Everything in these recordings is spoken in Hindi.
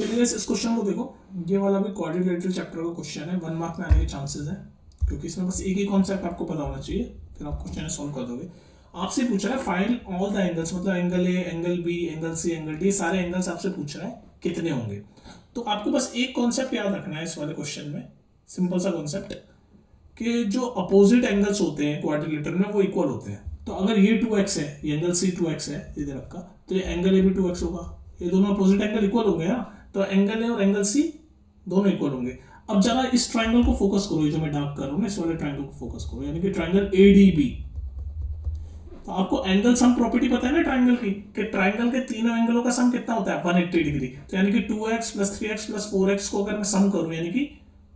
चलिए इस क्वेश्चन को देखो, ये वाला भी क्वाड्रिलेटरल चैप्टर का क्वेश्चन है, 1 मार्क में आने के चांसेस हैं क्योंकि इसमें बस एक ही कॉन्सेप्ट आपको पता होना चाहिए, फिर आप क्वेश्चन सॉल्व कर दोगे। आपसे पूछ रहा है फाइंड ऑल द एंगल्स, मतलब angle A, angle B, angle C, angle D, सारे एंगल्स आपसे पूछ रहा है कितने होंगे। तो आपको बस एक कॉन्सेप्ट याद रखना है इस वाले क्वेश्चन में, सिंपल सा कॉन्सेप्ट, कि जो अपोजिट एंगल्स होते हैं क्वाड्रिलेटरल में वो इक्वल होते हैं। तो अगर ये 2x है, ये एंगल सी 2x है इधर रखा, तो ये एंगल ए भी 2x होगा, ये दोनों अपोजिट एंगल इक्वल होंगे ना, तो एंगल ए और एंगल सी दोनों इक्वल होंगे। अब जरा इस ट्राइंगल को फोकस करो, ये जो मैं डार्क कर रहा हूँ ना, इस वाले ट्राइंगल को फोकस करो, यानी कि ट्राइंगल ADB। तो आपको एंगल सम प्रॉपर्टी पता है ना ट्राइंगल की, कि ट्राइंगल के तीनों एंगलों का सम कितना होता है 180 डिग्री। तो यानी कि 2x + 3x + 4x को अगर मैं सम करूं, यानी कि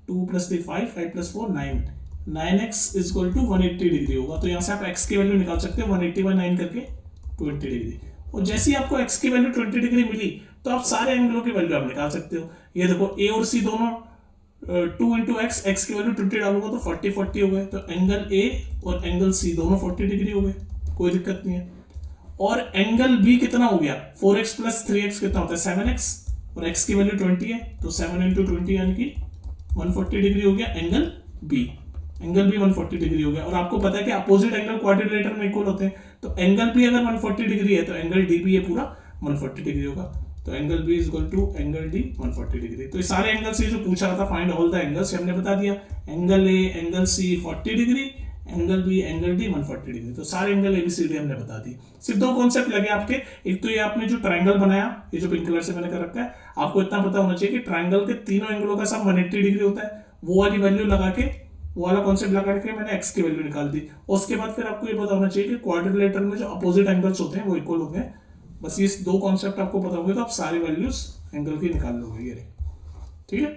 2 + 3 5, 5 + 4 9, 9x = 180 डिग्री होगा। तो यहाँ से आप x की वैल्यू निकाल सकते हो 180/9 करके 20 डिग्री। और जैसे ही आपको x की वैल्यू 20 डिग्री मिली तो आप सारे एंगलों की वैल्यू आप निकाल सकते हो। ये देखो a और c दोनों 2 × x की वैल्यू 20 डालूंगा तो 40 40 हो गए, तो एंगल a और एंगल c दोनों 40 डिग्री हो गए, कोई दिक्कत नहीं है। और एंगल b कितना हो गया, 4x + 3x कितना होता है 7x, और x की वैल्यू 20 है, तो 7 × 20 यानी कि 140 डिग्री हो गया एंगल b। एंगल भी 140 डिग्री हो गया। और आपको पता है कि अपोजिट एंगल क्वाड्रिलेटरल में इक्वल होते हैं, तो एंगल भी अगर 140 डिग्री है तो एंगल डी भी ये पूरा 140 डिग्री होगा। तो angle B = angle D 140 degree. तो ये सारे एंगल से जो पूछा रहा था फाइंड ऑल द एंगल्स, हमने बता दिया, angle A, angle C 40 degree, angle B, angle D 140 degree. तो सारे एंगल ABCD हमने बता दी। सिर्फ दो कॉन्सेप्ट लगे आपके, एक तो ये आपने जो ट्राइंगल बनाया, ये जो पिंक कलर से मैंने कर रखा है, आपको इतना पता होना चाहिए कि ट्राइंगल के तीनों एंगलों का सम 180 डिग्री होता है। वो वाली वैल्यू लगा के, वो वाला कॉन्सेप्ट लगा के मैंने x की वैल्यू निकाल दी। और उसके बाद फिर आपको ये पता होना चाहिए कि क्वाड्रिलेटरल में जो अपोजिट एंगल्स होते हैं वो इक्वल होते हैं। बस ये दो कॉन्सेप्ट आपको पता होंगे तो आप सारी वैल्यूज एंगल की निकाल लोगे, ये ठीक है।